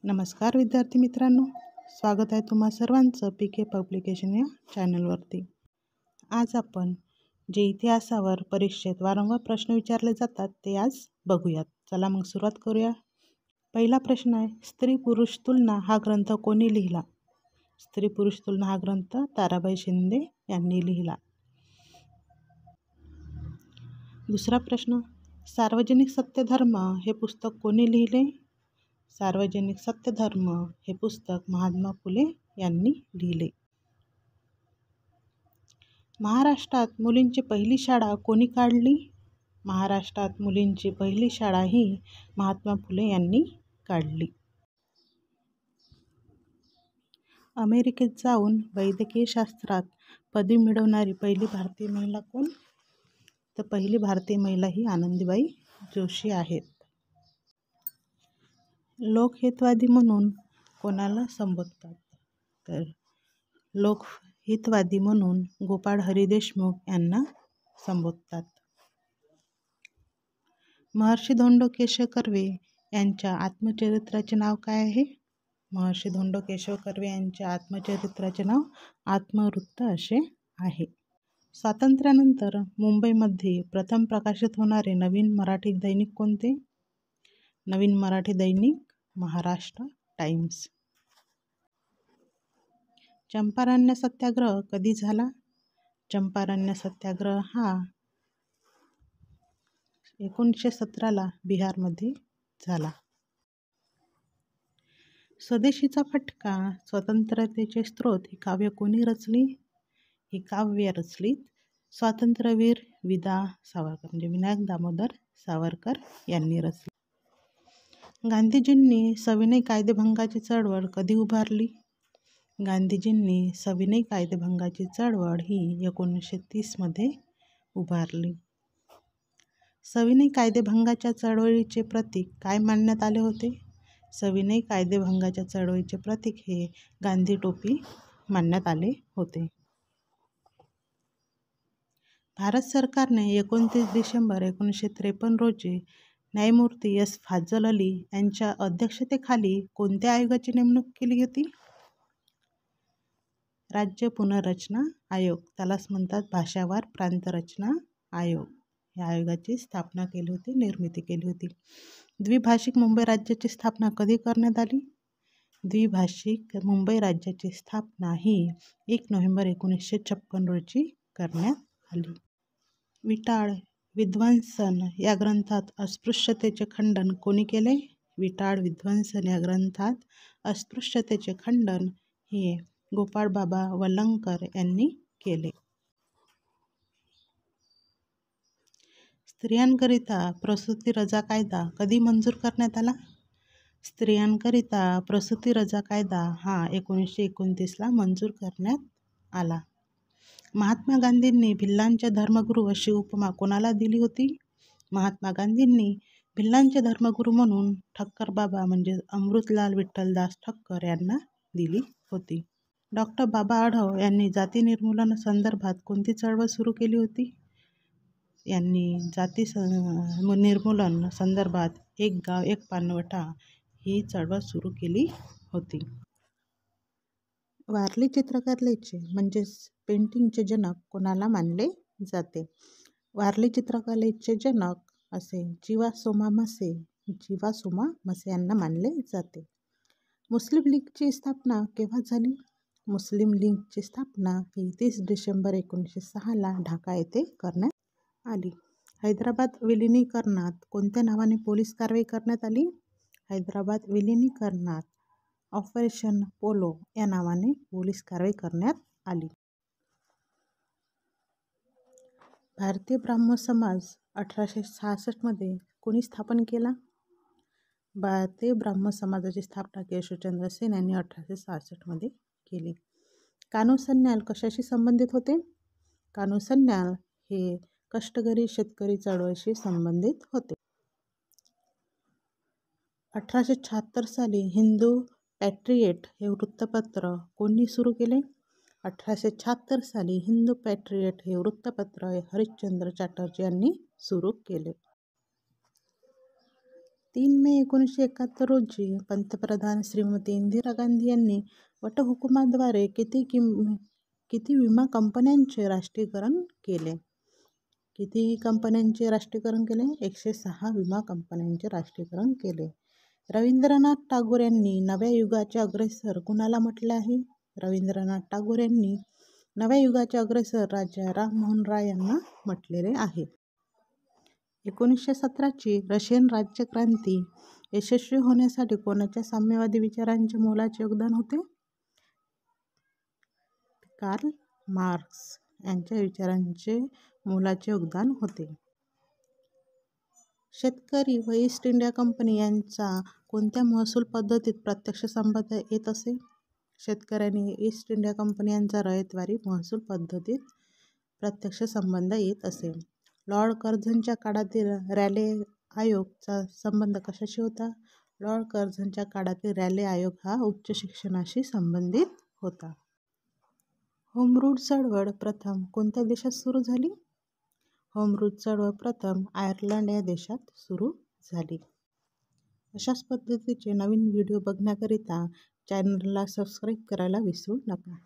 नमस्कार विद्यार्थी मित्रांनो, स्वागत आहे तुम्हा सर्वांचं PK पब्लिकेशन या चॅनलवरती। आज आपण जे इतिहासावर परीक्षेत वारंवार प्रश्न विचारले जातात ते आज बघूयात। चला मग सुरुवात करूया। पहिला प्रश्न आहे, स्त्री पुरुष तुलना हा ग्रंथ कोणी लिहिला? स्त्री पुरुष तुलना हा ग्रंथ ताराबाई शिंदे यांनी लिहिला। दुसरा प्रश्न, सार्वजनिक सत्यधर्म हे पुस्तक कोणी लिहिले? सार्वजनिक सत्यधर्म हे पुस्तक महात्मा फुले यांनी लिहिले। महाराष्ट्रात मुलींची पहिली शाळा कोणी काढली? महाराष्ट्रात मुलींची पहिली शाळा ही महात्मा फुले यांनी काढली। अमेरिकेत जाऊन वैद्यकीय शास्त्रात पदवी मिळवणारी पहिली भारतीय महिला कोण? तर पहिली भारतीय महिला ही आनंदीबाई जोशी आहेत। लोकहितवादी म्हणून कोणाला संबोधतात? तर लोकहितवादी म्हणून गोपाळ हरी देशमुख यांना संबोधतात। महर्षी धोंडो केशव कर्वे यांच्या आत्मचरित्राचे नाव काय आहे? महर्षी धोंडो केशव कर्वे यांच्या आत्मचरित्राचे नाव आत्मवृत्त असे आहे। स्वातंत्र्यानंतर मुंबईमध्ये प्रथम प्रकाशित होणारे नवीन मराठी दैनिक कोणते? नवीन मराठी दैनिक महाराष्ट्र टाइम्स। चंपारण्य सत्याग्रह कधी झाला? चंपारण्य सत्याग्रह हा 1917 बिहारमध्ये झाला। स्वदेशीचा फटका स्वतंत्रतेचे स्त्रोत ही काव्य कोणी रचली? ही काव्य रचलीत स्वातंत्र्यवीर विदा सावरकर म्हणजे विनायक दामोदर सावरकर यांनी रचली। गांधीजींनी सविनय कायदेभंगाची चळवळ कधी उभारली? गांधीजींनी सविनय कायदेभंगाची चळवळ ही 1930 मध्ये उभारली। सविनय कायदेभंगाच्या चळवळीचे प्रतीक काय मानण्यात आले होते? सविनय कायदेभंगाच्या चळवळीचे प्रतीक हे गांधी टोपी मानण्यात आले होते। भारत सरकारने 29 डिसेंबर 1953 रोजी न्यायमूर्ती एस. फाजल अली यांच्या अध्यक्षतेखाली कोणत्या आयोगाची नेमणूक केली होती? राज्य पुनर्रचना आयोग, त्यालाच म्हणतात भाषावार प्रांतरचना आयोग। या आयोगाची स्थापना केली होती, निर्मिती केली होती। द्विभाषिक मुंबई राज्याची स्थापना कधी करण्यात आली? द्विभाषिक मुंबई राज्याची स्थापना ही 1 नोव्हेंबर 1956 रोजी करण्यात आली। विटाळ विध्वंसन या ग्रंथात अस्पृश्यतेचे खंडन कोणी केले? विटाळ विध्वंसन या ग्रंथात अस्पृश्यतेचे खंडन हे गोपाळबाबा वलंगकर यांनी केले। स्त्रियांकरिता प्रसूती रजा कायदा कधी मंजूर करण्यात आला? स्त्रियांकरिता प्रसूती रजा कायदा हा 1929 ला मंजूर करण्यात आला। महात्मा गांधींनी भिल्लांचे धर्मगुरू अशी उपमा कोणाला दिली होती? महात्मा गांधींनी भिल्लांचे धर्मगुरू म्हणून ठक्कर बाबा म्हणजे अमृतलाल विठ्ठलदास ठक्कर यांना दिली होती। डॉक्टर बाबा आढाव यांनी जाती निर्मूलन संदर्भात कोणती चळवळ सुरू केली होती? यांनी जाती निर्मूलन संदर्भात एक गाव एक पाणवठा ही चळवळ सुरू केली होती। वारली चित्रकलेचे म्हणजेच पेंटिंगचे जनक कोणाला मानले जाते? वारली चित्रकलेचे जनक असे जीवा सोमा मसे यांना मानले जाते। मुस्लिम लीगची स्थापना केव्हा झाली? मुस्लिम लीगची स्थापना ही 30 डिसेंबर 1906 ला ढाका येथे करण्यात आली। हैदराबाद विलिनीकरणात कोणत्या नावाने पोलीस कारवाई करण्यात आली? हैदराबाद विलिनीकरणात ऑपरेशन पोलो या नावाने पोलीस कारवाई करण्यात आली। भारतीय ब्राह्मण समाज 1866 मध्ये कोणी स्थापन केला? भारतीय ब्राह्मण समाजाची स्थापना केशवचंद्र सेन यांनी 1866 मध्ये केली। कानू सन्याल कशाशी संबंधित होते? कानू सन्याल हे कष्टकरी शेतकरी चळवळीशी संबंधित होते। 1876 साली हिंदू पॅट्रियट हे वृत्तपत्र कोणी सुरू केले? 1876 साली हिंदू पॅट्रियट हे वृत्तपत्र हरिश्चंद्र चॅटर्जी यांनी सुरू केले। 3 मे 1971 रोजी पंतप्रधान श्रीमती इंदिरा गांधी यांनी वटहुकूमाद्वारे किती विमा कंपन्यांचे राष्ट्रीयकरण केले? किती कंपन्यांचे राष्ट्रीयकरण केले? 106 विमा कंपन्यांचे राष्ट्रीयकरण केले. रवींद्रनाथ टागोर यांनी नव्या युगाचे अग्रेसर कुणाला म्हटले आहे? रवींद्रनाथ टागोर यांनी नव्या युगाचे अग्रेसर राजा राममोहन राय यांना म्हटलेले आहे. 1917ची रशियन राज्यक्रांती यशस्वी होण्यासाठी कोणाच्या साम्यवादी विचारांचे मोलाचे योगदान होते? कार्ल मार्क्स यांच्या विचारांचे मोलाचे योगदान होते. शेतकरी व ईस्ट इंडिया कंपनी यांचा कोणत्या महसूल पद्धतीत प्रत्यक्ष संबंध येत असे? शेतकऱ्यांनी ईस्ट इंडिया कंपनी यांचा रयतवारी महसूल पद्धतीत प्रत्यक्ष संबंध येत असे. लॉर्ड कर्झनच्या काळातील रॅले आयोगचा संबंध कशाशी होता? लॉर्ड कर्झनच्या काळातील रॅले आयोग हा उच्च शिक्षणाशी संबंधित होता. होम रूल चळवळ प्रथम कोणत्या देशात सुरू झाली? होम रूल चळवळ प्रथम आयर्लंड या देशात सुरू झाली. अशाच पद्धतीचे नवीन व्हिडिओ बघण्याकरिता चॅनलला सबस्क्राईब करायला विसरू नका.